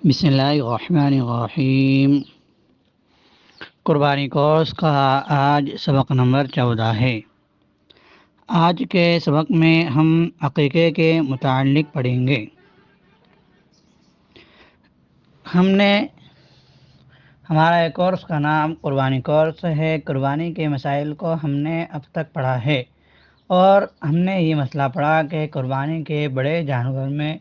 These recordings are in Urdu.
بسم اللہ الرحمن الرحیم۔ قربانی کورس کا آج سبق نمبر 14 ہے۔ آج کے سبق میں ہم عقیقے کے متعلق پڑھیں گے۔ ہمارا کورس کا نام قربانی کورس ہے۔ قربانی کے مسائل کو ہم نے اب تک پڑھا ہے اور ہم نے یہ مسئلہ پڑھا کہ قربانی کے بڑے جانور میں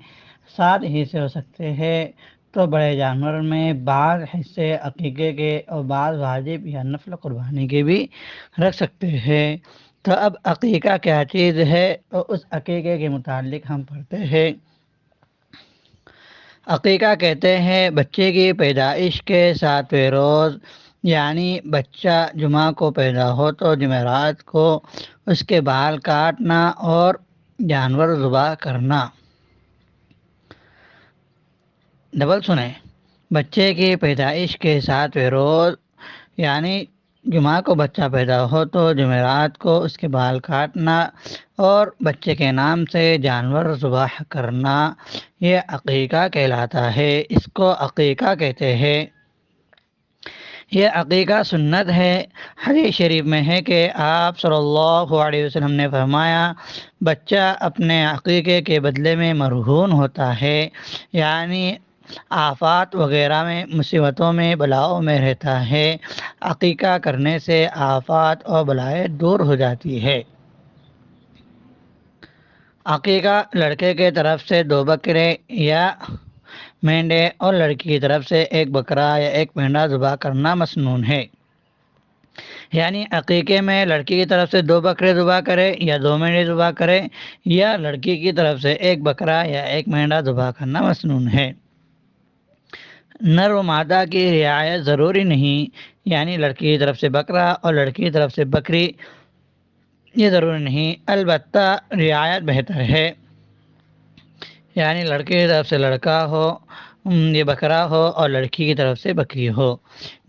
7 حصے ہو سکتے ہیں، تو بڑے جانور میں بعض حصے عقیقے کے اور بعض واجب یا نفل قربانی کے بھی رکھ سکتے ہیں۔ تو اب عقیقہ کیا چیز ہے، تو اس عقیقے کے متعلق ہم پڑھتے ہیں۔ عقیقہ کہتے ہیں بچے کی پیدائش کے 7ویں روز، یعنی بچہ جمعہ کو پیدا ہو تو جمعرات کو اس کے بال کاٹنا اور جانور ذبح کرنا۔ ڈبل سنیں، بچے کی پیدائش کے 7ویں روز یعنی جمعہ کو بچہ پیدا ہو تو جمعرات کو اس کے بال کاٹنا اور بچے کے نام سے جانور ذبح کرنا، یہ عقیقہ کہلاتا ہے۔ اس کو عقیقہ کہتے ہیں۔ یہ عقیقہ سنت ہے۔ حدیث شریف میں ہے کہ آپ صلی اللہ علیہ وسلم نے فرمایا، بچہ اپنے عقیقے کے بدلے میں مرہون ہوتا ہے، یعنی آفات وغیرہ میں، مصیبتوں میں، بلاؤں میں رہتا ہے۔ عقیقہ کرنے سے آفات اور بلائیں دور ہو جاتی ہے۔ عقیقہ لڑکے کے طرف سے 2 بکرے یا مینڈے اور لڑکی کی طرف سے 1 بکرا یا 1 مینڈا ذبح کرنا مسنون ہے۔ یعنی عقیقے میں لڑکی کی طرف سے 2 بکرے ذبح کرے یا 2 مینڈے ذبح کرے، یا لڑکی کی طرف سے 1 بکرا یا 1 مینڈا ذبح کرنا مسنون ہے۔ نر و مادہ کی رعایت ضروری نہیں، یعنی لڑکی کی طرف سے بکرا اور لڑکی کی طرف سے بکری، یہ ضروری نہیں، البتہ رعایت بہتر ہے، یعنی لڑکے کی طرف سے لڑکا ہو یہ بکرا ہو اور لڑکی کی طرف سے بکری ہو۔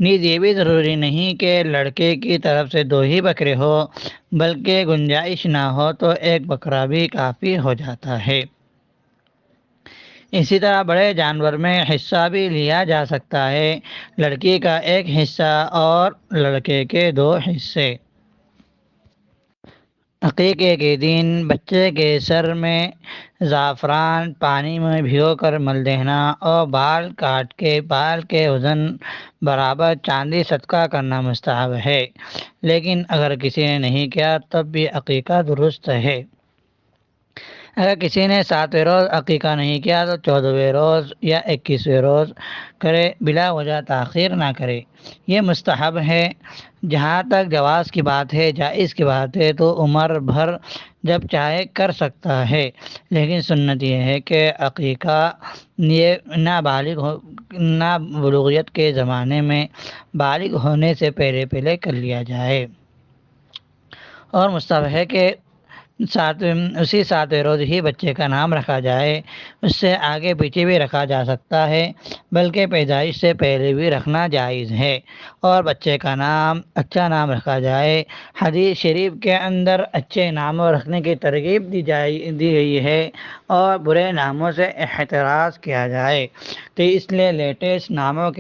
نیز یہ بھی ضروری نہیں کہ لڑکے کی طرف سے 2 ہی بکرے ہو، بلکہ گنجائش نہ ہو تو 1 بکرا بھی کافی ہو جاتا ہے۔ اسی طرح بڑے جانور میں حصہ بھی لیا جا سکتا ہے، لڑکی کا 1 حصہ اور لڑکے کے 2 حصے۔ عقیقے کے دن بچے کے سر میں زعفران پانی میں بھگو کر مل دینا اور بال کاٹ کے بال کے وزن برابر چاندی صدقہ کرنا مستحب ہے، لیکن اگر کسی نے نہیں کیا تب بھی عقیقہ درست ہے۔ اگر کسی نے 7ویں روز عقیقہ نہیں کیا تو 14ویں روز یا 21ویں روز کرے، بلا وجہ تاخیر نہ کرے، یہ مستحب ہے۔ جہاں تک جواز کی بات ہے، جائز کی بات ہے، تو عمر بھر جب چاہے کر سکتا ہے، لیکن سنت یہ ہے کہ عقیقہ یہ نہ بلوغیت کے زمانے میں بالغ ہونے سے پہلے کر لیا جائے، اور مستحب ہے کہ اسی 7ویں روز ہی بچے کا نام رکھا جائے۔ اس سے آگے پیچھے بھی رکھا جا سکتا ہے، بلکہ پیدائش سے پہلے بھی رکھنا جائز ہے، اور بچے کا نام اچھا نام رکھا جائے۔ حدیث شریف کے اندر اچھے ناموں رکھنے کی ترغیب دی گئی ہے اور برے ناموں سے احتراز کیا جائے، تو اس لیے لیٹسٹ ناموں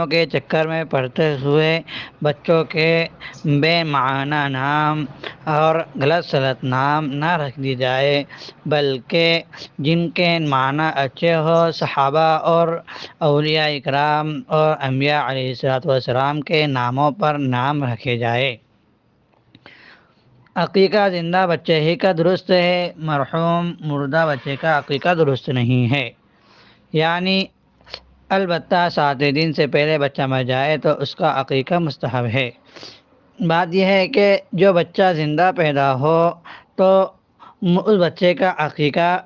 کے چکر میں پڑتے ہوئے بچوں کے بے معنی نام اور غلط سلط نام نہ رکھ دی جائے، بلکہ جن کے معنی اچھے ہو، صحابہ اور اولیاء اکرام اور انبیاء علیہ السلام کے ناموں پر نام رکھے جائے۔ عقیقہ زندہ بچے ہی کا درست ہے، مرحوم مردہ بچے کا عقیقہ درست نہیں ہے، یعنی البتہ 7ویں دن سے پہلے بچہ مر جائے تو اس کا عقیقہ مستحب ہے۔ بات یہ ہے کہ جو بچہ زندہ پیدا ہو تو اس بچے کا عقیقہ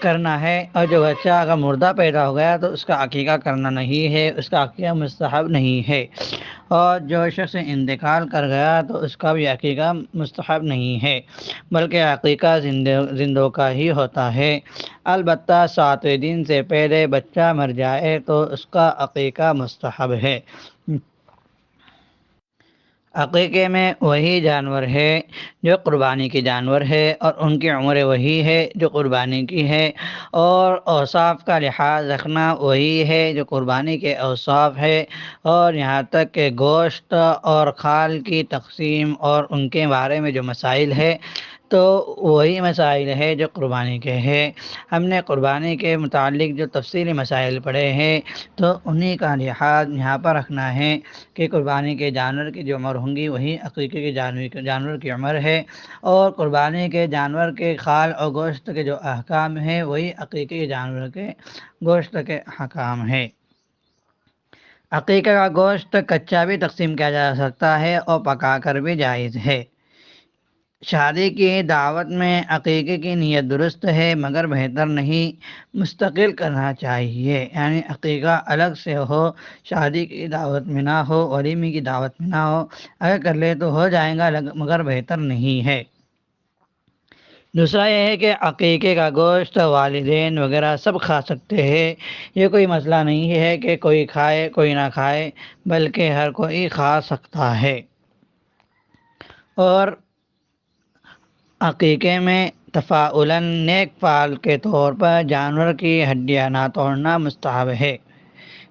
کرنا ہے، اور جو بچہ اگر مردہ پیدا ہو گیا تو اس کا عقیقہ کرنا نہیں ہے، اس کا عقیقہ مستحب نہیں ہے، اور جو شخص انتقال کر گیا تو اس کا بھی عقیقہ مستحب نہیں ہے، بلکہ عقیقہ زندوں کا ہی ہوتا ہے۔ البتہ 7ویں دن سے پہلے بچہ مر جائے تو اس کا عقیقہ مستحب ہے۔ عقیقے میں وہی جانور ہے جو قربانی کے جانور ہے، اور ان کی عمر وہی ہے جو قربانی کی ہے، اور اوصاف کا لحاظ رکھنا وہی ہے جو قربانی کے اوصاف ہے، اور یہاں تک کہ گوشت اور کھال کی تقسیم اور ان کے بارے میں جو مسائل ہے تو وہی مسائل ہے جو قربانی کے ہے۔ ہم نے قربانی کے متعلق جو تفصیلی مسائل پڑھے ہیں تو انہی کا لحاظ یہاں پر رکھنا ہے کہ قربانی کے جانور کی جو عمر ہوں گی وہی عقیقے کے جانور کی عمر ہے، اور قربانی کے جانور کے کھال اور گوشت کے جو احکام ہیں وہی عقیقے کے جانور کے گوشت کے احکام ہیں۔ عقیقہ کا گوشت کچا بھی تقسیم کیا جا سکتا ہے اور پکا کر بھی جائز ہے۔ شادی کی دعوت میں عقیقے کی نیت درست ہے، مگر بہتر نہیں مستقل کرنا چاہیے، یعنی عقیقہ الگ سے ہو، شادی کی دعوت میں نہ ہو، ولیمے کی دعوت میں نہ ہو، اگر کر لے تو ہو جائے گا مگر بہتر نہیں ہے۔ دوسرا یہ ہے کہ عقیقے کا گوشت والدین وغیرہ سب کھا سکتے ہیں، یہ کوئی مسئلہ نہیں ہے کہ کوئی کھائے کوئی نہ کھائے، بلکہ ہر کوئی کھا سکتا ہے۔ اور عقیقے میں تفاعلاً نیک فعل کے طور پر جانور کی ہڈیاں نہ توڑنا مستحب ہے۔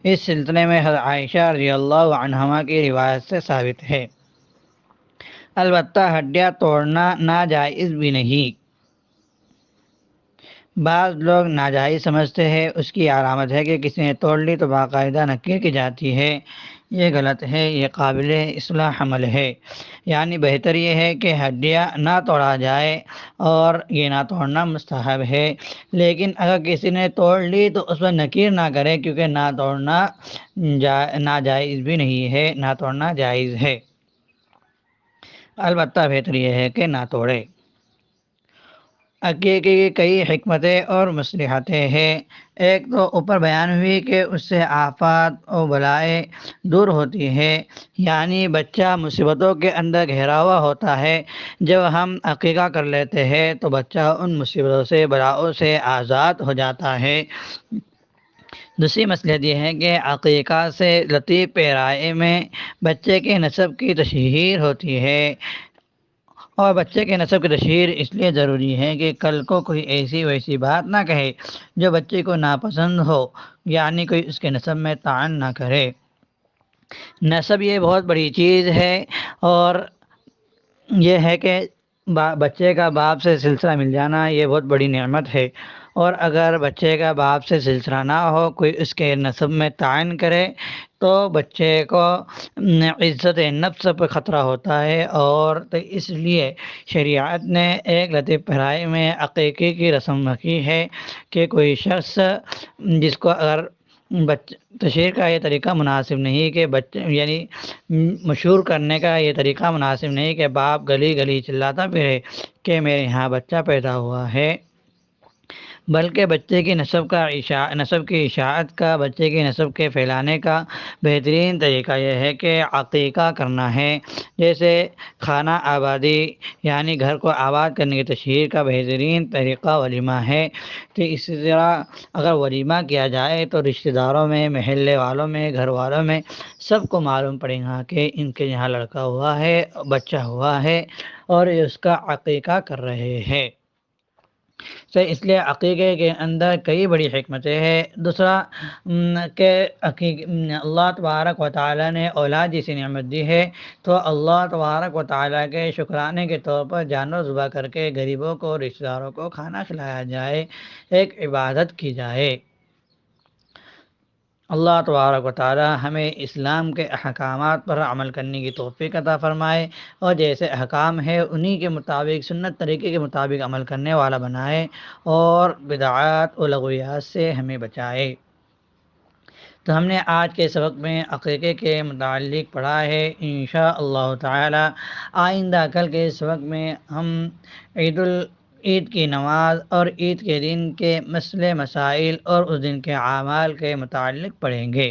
اس سلسلے میں حضرت عائشہ رضی اللہ عنہما کی روایت سے ثابت ہے۔ البتہ ہڈیاں توڑنا ناجائز بھی نہیں۔ بعض لوگ ناجائز سمجھتے ہیں، اس کی علامت ہے کہ کسی نے توڑ لی تو باقاعدہ نکیر کی جاتی ہے، یہ غلط ہے، یہ قابل اصلاح عمل ہے۔ یعنی بہتر یہ ہے کہ ہڈیاں نہ توڑا جائے، اور یہ نہ توڑنا مستحب ہے، لیکن اگر کسی نے توڑ لی تو اس پر نکیر نہ کرے، کیونکہ نہ توڑنا ناجائز بھی نہیں ہے، نہ توڑنا جائز ہے، البتہ بہتر یہ ہے کہ نہ توڑے۔ عقیقے کی کئی حکمتیں اور مصلحتیں ہیں۔ ایک تو اوپر بیان ہوئی کہ اس سے آفات و بلائیں دور ہوتی ہے، یعنی بچہ مصیبتوں کے اندر گھرا ہوا ہوتا ہے، جب ہم عقیقہ کر لیتے ہیں تو بچہ ان مصیبتوں سے بلاؤں سے آزاد ہو جاتا ہے۔ دوسری مصلحت یہ ہے کہ عقیقہ سے لطیف پیرائے میں بچے کے نسب کی تشہیر ہوتی ہے، اور بچے کے نسب کی تشہیر اس لیے ضروری ہے کہ کل کو کوئی ایسی ویسی بات نہ کہے جو بچے کو ناپسند ہو، یعنی کوئی اس کے نسب میں طعن نہ کرے۔ نسب یہ بہت بڑی چیز ہے، اور یہ ہے کہ بچے کا باپ سے سلسلہ مل جانا یہ بہت بڑی نعمت ہے، اور اگر بچے کا باپ سے سلسلہ نہ ہو، کوئی اس کے نسب میں تعین کرے تو بچے کو عزت نفس پر خطرہ ہوتا ہے، اور تو اس لیے شریعت نے ایک لطیف پیرائی میں عقیقے کی رسم رکھی ہے کہ کوئی شخص جس کو اگر تشہیر کا یہ طریقہ مناسب نہیں کہ یعنی مشہور کرنے کا یہ طریقہ مناسب نہیں کہ باپ گلی گلی چلاتا پھرے کہ میرے یہاں بچہ پیدا ہوا ہے، بلکہ بچے کی نسب کی اشاعت کا، بچے کی نسب کے پھیلانے کا بہترین طریقہ یہ ہے کہ عقیقہ کرنا ہے۔ جیسے خانہ آبادی یعنی گھر کو آباد کرنے کی تشہیر کا بہترین طریقہ ولیمہ ہے، تو اسی طرح اگر ولیمہ کیا جائے تو رشتہ داروں میں، محلے والوں میں، گھر والوں میں سب کو معلوم پڑے گا کہ ان کے یہاں لڑکا ہوا ہے، بچہ ہوا ہے، اور اس کا عقیقہ کر رہے ہیں۔ تو اس لیے عقیقے کے اندر کئی بڑی حکمتیں ہیں۔ دوسرا کہ اللہ تبارک و تعالیٰ نے اولاد جیسی نعمت دی ہے، تو اللہ تبارک و تعالیٰ کے شکرانے کے طور پر جانور ذبح کر کے غریبوں کو، رشتہ داروں کو کھانا کھلایا جائے، ایک عبادت کی جائے۔ اللہ تبارک و تعالی ہمیں اسلام کے احکامات پر عمل کرنے کی توفیق عطا فرمائے، اور جیسے احکام ہے انہی کے مطابق، سنت طریقے کے مطابق عمل کرنے والا بنائے، اور بدعات و لغویات سے ہمیں بچائے۔ تو ہم نے آج کے سبق میں عقیقے کے متعلق پڑھا ہے۔ انشاءاللہ تعالی آئندہ کل کے سبق میں ہم عید کی نماز اور عید کے دن کے مسئلے مسائل اور اس دن کے اعمال کے متعلق پڑھیں گے۔